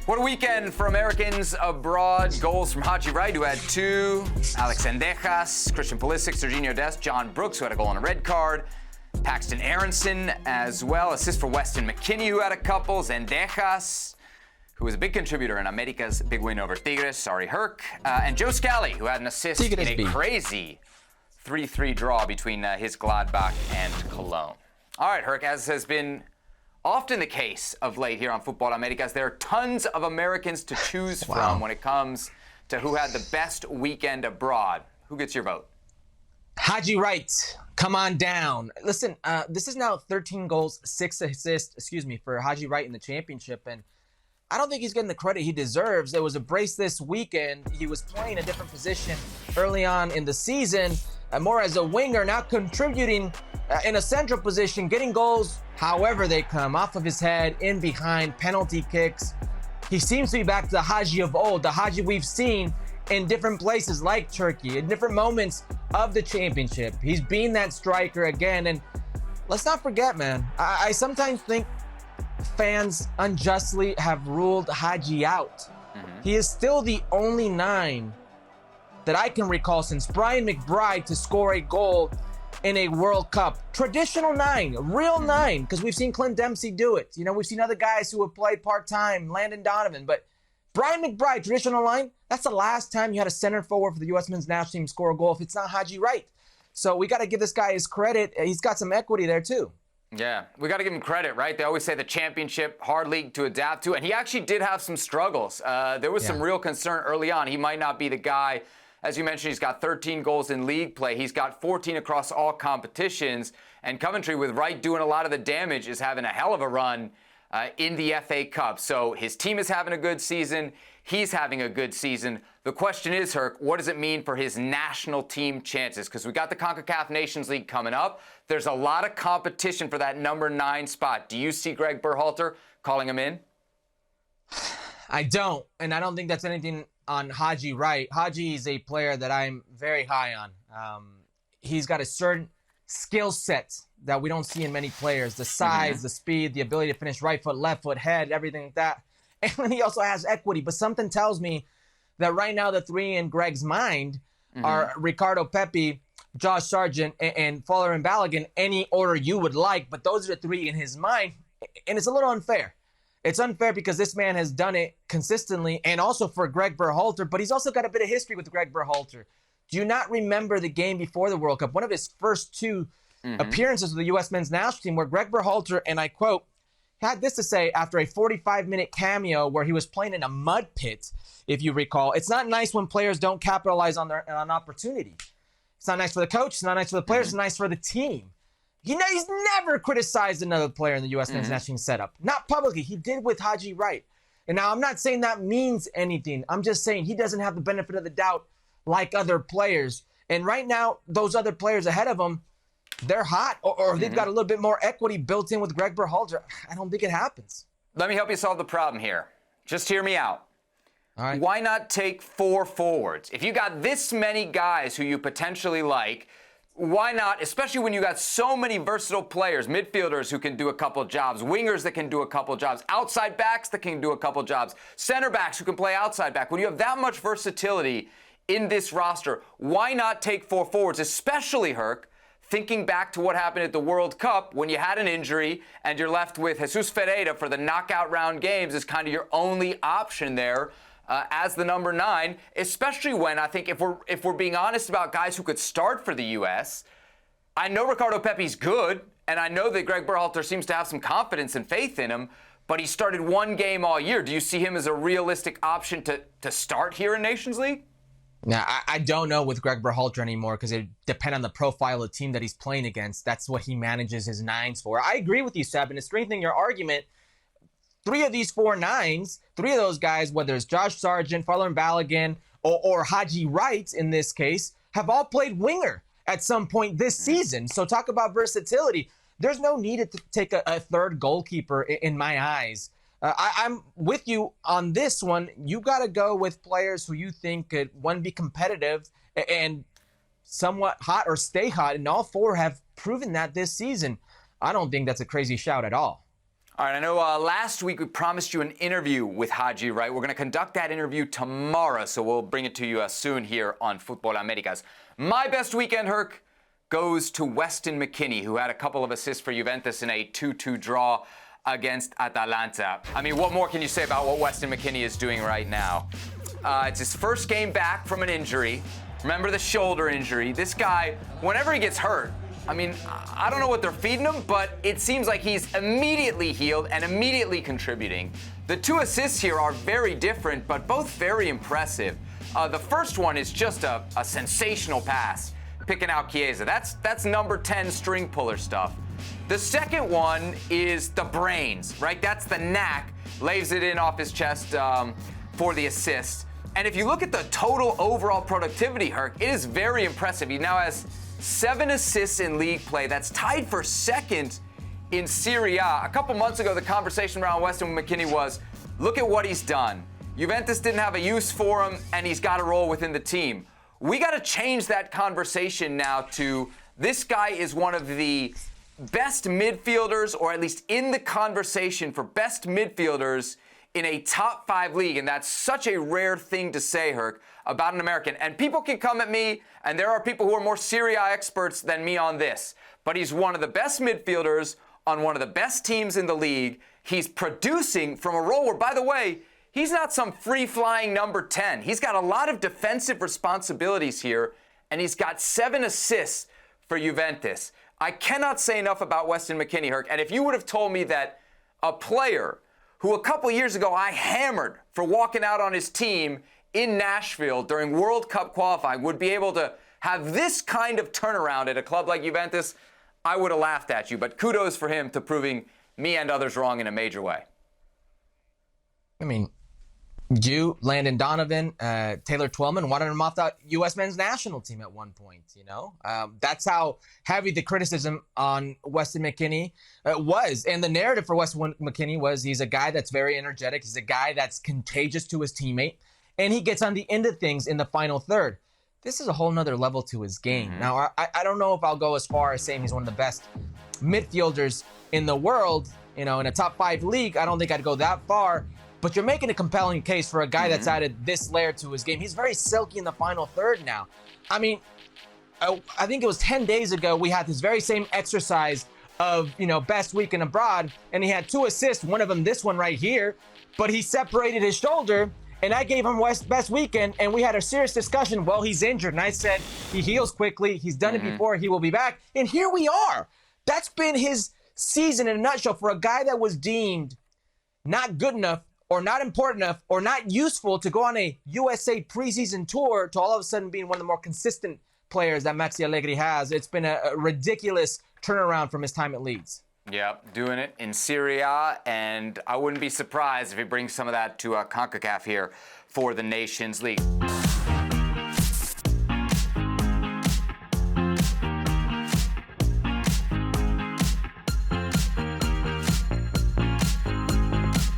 What a weekend for Americans abroad. Goals from Haji Wright, who had 2. Alex Endejas, Christian Pulisic, Serginho Dest, John Brooks, who had a goal and a red card. Paxton Aronson as well. Assist for Weston McKennie, who had a couple. Endejas, who was a big contributor in America's big win over Tigres. Sorry, Herc. And Joe Scally, who had an assist in a crazy 3-3 draw between his Gladbach and Cologne. All right, Herc, as has been often the case of late here on Futbol Americas, there are tons of Americans to choose from when it comes to who had the best weekend abroad. Who gets your vote? Haji Wright, come on down. Listen, this is now 13 goals, 6 assists, for Haji Wright in the championship, and I don't think he's getting the credit he deserves. There was a brace this weekend. He was playing a different position early on in the season, more as a winger, now contributing in a central position, getting goals however they come, off of his head, in behind, penalty kicks. He seems to be back to the Haji of old, the Haji we've seen in different places like Turkey, in different moments of the championship. He's being that striker again. And let's not forget, man, I sometimes think fans unjustly have ruled Haji out. He is still the only 9 that I can recall since Brian McBride to score a goal in a World Cup. Traditional 9, real 9, because we've seen Clint Dempsey do it. You know, we've seen other guys who have played part-time, Landon Donovan, but Brian McBride, traditional 9, that's the last time you had a center forward for the U.S. men's national team score a goal if it's not Haji Wright. So we got to give this guy his credit. He's got some equity there too. Yeah, we got to give him credit, right? They always say the championship, hard league to adapt to, and he actually did have some struggles. There was some real concern early on. He might not be the guy. As you mentioned, he's got 13 goals in league play. He's got 14 across all competitions. And Coventry, with Wright doing a lot of the damage, is having a hell of a run in the FA Cup. So his team is having a good season. He's having a good season. The question is, Herc, what does it mean for his national team chances? Because we got the CONCACAF Nations League coming up. There's a lot of competition for that number 9 spot. Do you see Greg Berhalter calling him in? I don't. And I don't think that's anything on Haji Wright. Haji is a player that I'm very high on. He's got a certain skill set that we don't see in many players. The size, the speed, the ability to finish right foot, left foot, head, everything like that. And then he also has equity. But something tells me that right now the 3 in Greg's mind are Ricardo Pepi, Josh Sargent, and Fowler and Balogun, any order you would like. But those are the 3 in his mind. And it's a little unfair. It's unfair because this man has done it consistently, and also for Greg Berhalter, but he's also got a bit of history with Greg Berhalter. Do you not remember the game before the World Cup, one of his first 2 appearances with the U.S. men's national team, where Greg Berhalter, and I quote, had this to say after a 45-minute cameo where he was playing in a mud pit, if you recall. It's not nice when players don't capitalize on an opportunity. It's not nice for the coach. It's not nice for the players. It's nice for the team. He's never criticized another player in the U.S. men's national team setup. Not publicly. He did with Haji Wright. And now I'm not saying that means anything. I'm just saying he doesn't have the benefit of the doubt like other players. And right now, those other players ahead of him, they're hot, or they've got a little bit more equity built in with Greg Berhalter. I don't think it happens. Let me help you solve the problem here. Just hear me out. All right. Why not take 4 forwards? If you got this many guys who you potentially like, why not, especially when you got so many versatile players, midfielders who can do a couple jobs, wingers that can do a couple jobs, outside backs that can do a couple jobs, center backs who can play outside back. When you have that much versatility in this roster, why not take 4 forwards, especially, Herc, thinking back to what happened at the World Cup when you had an injury and you're left with Jesus Ferreira for the knockout round games as kind of your only option there. As the number 9, especially when I think if we're being honest about guys who could start for the U.S., I know Ricardo Pepi's good, and I know that Greg Berhalter seems to have some confidence and faith in him, but he started 1 game all year. Do you see him as a realistic option to start here in Nations League? Now, I don't know with Greg Berhalter anymore because it depends on the profile of the team that he's playing against. That's what he manages his 9s for. I agree with you, Seb, and to strengthen your argument, 3 of these 4 9s, 3 of those guys, whether it's Josh Sargent, Fowler and Balogun, or Haji Wright in this case, have all played winger at some point this season. So talk about versatility. There's no need to take a 3rd goalkeeper in my eyes. I'm with you on this one. You got to go with players who you think could, one, be competitive and somewhat hot or stay hot, and all 4 have proven that this season. I don't think that's a crazy shout at all. All right, I know last week we promised you an interview with Haji Wright. We're going to conduct that interview tomorrow, so we'll bring it to you soon here on Futbol Americas. My best weekend, Herc, goes to Weston McKennie, who had a couple of assists for Juventus in a 2-2 draw against Atalanta. I mean, what more can you say about what Weston McKennie is doing right now? It's his first game back from an injury. Remember the shoulder injury. This guy, whenever he gets hurt, I mean, I don't know what they're feeding him, but it seems like he's immediately healed and immediately contributing. The 2 assists here are very different, but both very impressive. The first one is just a sensational pass, picking out Chiesa. That's number 10 string puller stuff. The second one is the brains, right? That's the knack. Lays it in off his chest for the assist. And if you look at the total overall productivity, Herc, it is very impressive. He now has 7 assists in league play. That's tied for second in Serie A. A couple months ago, the conversation around Weston McKennie was, look at what he's done. Juventus didn't have a use for him, and he's got a role within the team. We got to change that conversation now to this guy is one of the best midfielders, or at least in the conversation for best midfielders in a top 5 league, and that's such a rare thing to say, Herc, about an American. And people can come at me, and there are people who are more Serie A experts than me on this, but he's one of the best midfielders on one of the best teams in the league. He's producing from a role where, by the way, he's not some free-flying number 10. He's got a lot of defensive responsibilities here, and he's got 7 assists for Juventus. I cannot say enough about Weston McKennie, Herc, and if you would have told me that a player who a couple years ago I hammered for walking out on his team in Nashville during World Cup qualifying would be able to have this kind of turnaround at a club like Juventus, I would have laughed at you. But kudos for him to proving me and others wrong in a major way. I mean, you, Landon Donovan, Taylor Twellman wanted him off the U.S. men's national team at one point, you know? That's how heavy the criticism on Weston McKennie was. And the narrative for Weston McKennie was he's a guy that's very energetic. He's a guy that's contagious to his teammate. And he gets on the end of things in the final third. This is a whole nother level to his game. Mm-hmm. Now, I don't know if I'll go as far as saying he's one of the best midfielders in the world, you know, in a top 5 league. I don't think I'd go that far. But you're making a compelling case for a guy that's added this layer to his game. He's very silky in the final third now. I mean, I think it was 10 days ago we had this very same exercise of, you know, best weekend abroad, and he had 2 assists, one of them this one right here, but he separated his shoulder, and I gave him best weekend, and we had a serious discussion. Well, he's injured, and I said he heals quickly. He's done it before. He will be back, and here we are. That's been his season in a nutshell for a guy that was deemed not good enough or not important enough, or not useful to go on a USA preseason tour to all of a sudden being one of the more consistent players that Maxi Allegri has. It's been a ridiculous turnaround from his time at Leeds. Yeah, doing it in Serie A, and I wouldn't be surprised if he brings some of that to CONCACAF here for the Nations League.